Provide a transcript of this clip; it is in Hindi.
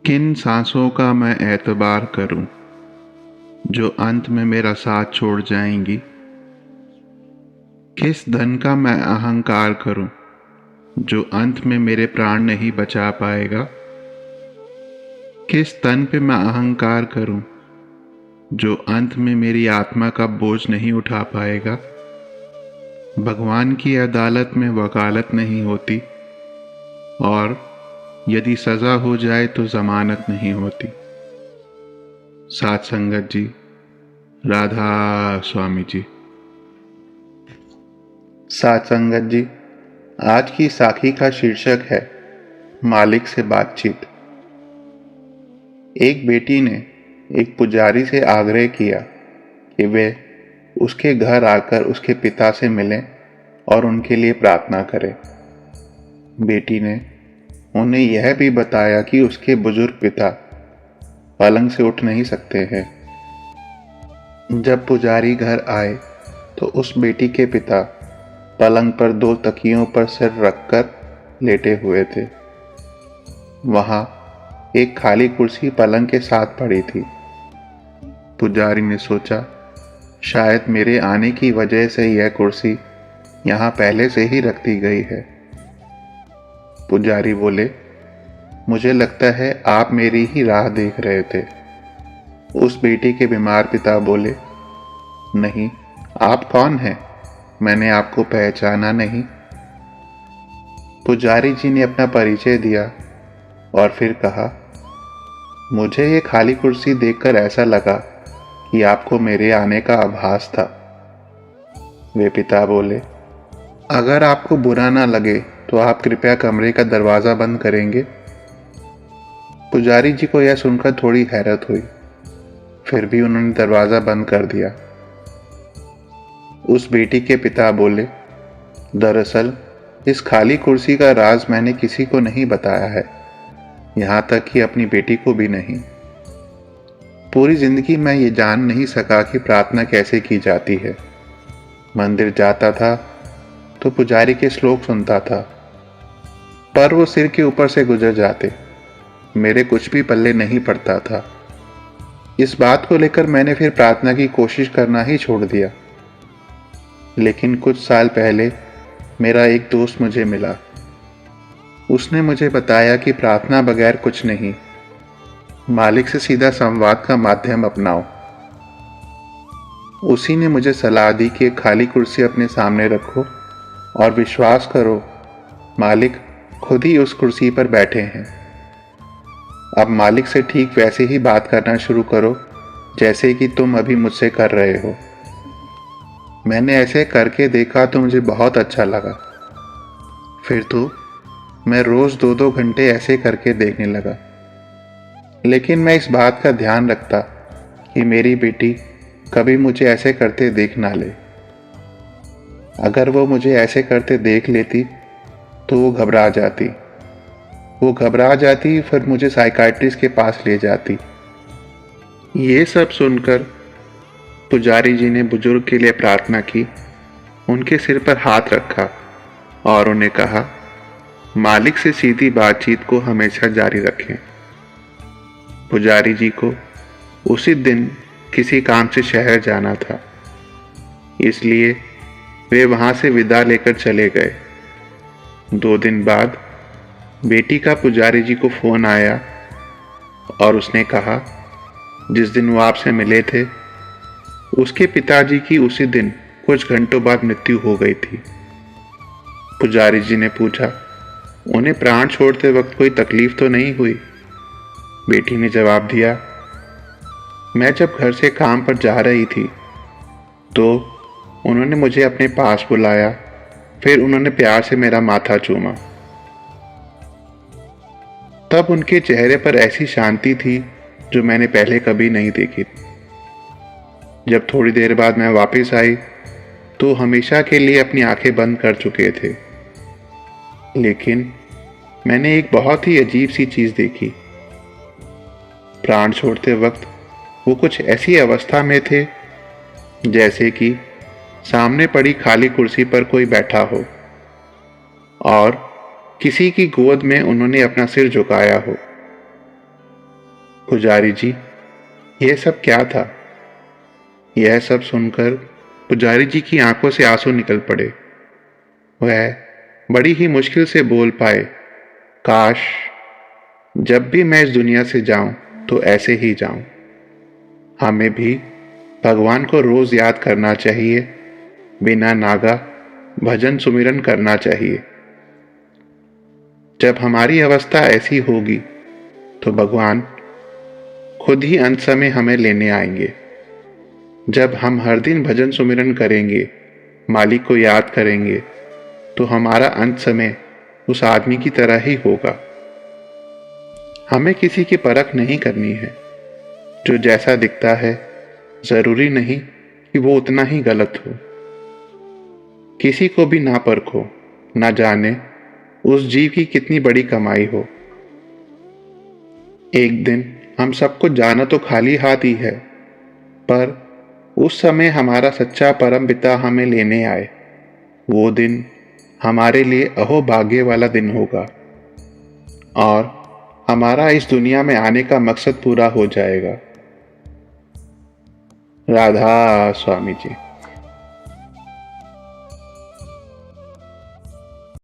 किन सांसों का मैं एतबार करूं जो अंत में मेरा साथ छोड़ जाएंगी। किस धन का मैं अहंकार करूं जो अंत में मेरे प्राण नहीं बचा पाएगा। किस तन पे मैं अहंकार करूं जो अंत में मेरी आत्मा का बोझ नहीं उठा पाएगा। भगवान की अदालत में वकालत नहीं होती और यदि सजा हो जाए तो जमानत नहीं होती। साथ संगत जी, राधा स्वामी जी। साथ संगत जी, आज की साखी का शीर्षक है मालिक से बातचीत। एक बेटी ने एक पुजारी से आग्रह किया कि वे उसके घर आकर उसके पिता से मिलें और उनके लिए प्रार्थना करें। बेटी ने उन्हें यह भी बताया कि उसके बुजुर्ग पिता पलंग से उठ नहीं सकते हैं। जब पुजारी घर आए तो उस बेटी के पिता पलंग पर दो तकियों पर सिर रखकर लेटे हुए थे। वहां एक खाली कुर्सी पलंग के साथ पड़ी थी। पुजारी ने सोचा, शायद मेरे आने की वजह से यह कुर्सी यहां पहले से ही रख दी गई है। पुजारी बोले, मुझे लगता है आप मेरी ही राह देख रहे थे। उस बेटी के बीमार पिता बोले, नहीं, आप कौन हैं? मैंने आपको पहचाना नहीं। पुजारी जी ने अपना परिचय दिया और फिर कहा, मुझे ये खाली कुर्सी देखकर ऐसा लगा कि आपको मेरे आने का आभास था। वे पिता बोले, अगर आपको बुरा ना लगे तो आप कृपया कमरे का दरवाजा बंद करेंगे। पुजारी जी को यह सुनकर थोड़ी हैरत हुई, फिर भी उन्होंने दरवाजा बंद कर दिया। उस बेटी के पिता बोले, दरअसल इस खाली कुर्सी का राज मैंने किसी को नहीं बताया है, यहां तक कि अपनी बेटी को भी नहीं। पूरी जिंदगी मैं ये जान नहीं सका कि प्रार्थना कैसे की जाती है। मंदिर जाता था तो पुजारी के श्लोक सुनता था, पर वो सिर के ऊपर से गुजर जाते, मेरे कुछ भी पल्ले नहीं पड़ता था। इस बात को लेकर मैंने फिर प्रार्थना की कोशिश करना ही छोड़ दिया। लेकिन कुछ साल पहले मेरा एक दोस्त मुझे मिला। उसने मुझे बताया कि प्रार्थना बगैर कुछ नहीं, मालिक से सीधा संवाद का माध्यम अपनाओ। उसी ने मुझे सलाह दी कि खाली कुर्सी अपने सामने रखो और विश्वास करो, मालिक खुद ही उस कुर्सी पर बैठे हैं। अब मालिक से ठीक वैसे ही बात करना शुरू करो जैसे कि तुम अभी मुझसे कर रहे हो। मैंने ऐसे करके देखा तो मुझे बहुत अच्छा लगा। फिर तो मैं रोज 2-2 घंटे ऐसे करके देखने लगा। लेकिन मैं इस बात का ध्यान रखता कि मेरी बेटी कभी मुझे ऐसे करते देख ना ले। अगर वो मुझे ऐसे करते देख लेती तो वो घबरा जाती, फिर मुझे साइकाइट्रिस्ट के पास ले जाती। ये सब सुनकर पुजारी जी ने बुजुर्ग के लिए प्रार्थना की, उनके सिर पर हाथ रखा और उन्हें कहा, मालिक से सीधी बातचीत को हमेशा जारी रखें। पुजारी जी को उसी दिन किसी काम से शहर जाना था, इसलिए वे वहां से विदा लेकर चले गए। 2 दिन बाद बेटी का पुजारी जी को फोन आया और उसने कहा, जिस दिन वो आपसे मिले थे उसके पिताजी की उसी दिन कुछ घंटों बाद मृत्यु हो गई थी। पुजारी जी ने पूछा, उन्हें प्राण छोड़ते वक्त कोई तकलीफ तो नहीं हुई? बेटी ने जवाब दिया, मैं जब घर से काम पर जा रही थी तो उन्होंने मुझे अपने पास बुलाया, फिर उन्होंने प्यार से मेरा माथा चूमा। तब उनके चेहरे पर ऐसी शांति थी जो मैंने पहले कभी नहीं देखी। जब थोड़ी देर बाद मैं वापस आई तो हमेशा के लिए अपनी आंखें बंद कर चुके थे। लेकिन मैंने एक बहुत ही अजीब सी चीज देखी। प्राण छोड़ते वक्त वो कुछ ऐसी अवस्था में थे जैसे कि सामने पड़ी खाली कुर्सी पर कोई बैठा हो और किसी की गोद में उन्होंने अपना सिर झुकाया हो। पुजारी जी, यह सब क्या था? यह सब सुनकर पुजारी जी की आंखों से आंसू निकल पड़े। वह बड़ी ही मुश्किल से बोल पाए, काश जब भी मैं इस दुनिया से जाऊं तो ऐसे ही जाऊं। हमें भी भगवान को रोज याद करना चाहिए, बिना नागा भजन सुमिरन करना चाहिए। जब हमारी अवस्था ऐसी होगी तो भगवान खुद ही अंत समय हमें लेने आएंगे। जब हम हर दिन भजन सुमिरन करेंगे, मालिक को याद करेंगे, तो हमारा अंत समय उस आदमी की तरह ही होगा। हमें किसी की परख नहीं करनी है। जो जैसा दिखता है जरूरी नहीं कि वो उतना ही गलत हो। किसी को भी ना परखो, ना जाने उस जीव की कितनी बड़ी कमाई हो। एक दिन हम सबको जाना तो खाली हाथ ही है, पर उस समय हमारा सच्चा परम पिता हमें लेने आए। वो दिन हमारे लिए अहोभाग्य वाला दिन होगा और हमारा इस दुनिया में आने का मकसद पूरा हो जाएगा। राधा स्वामी जी।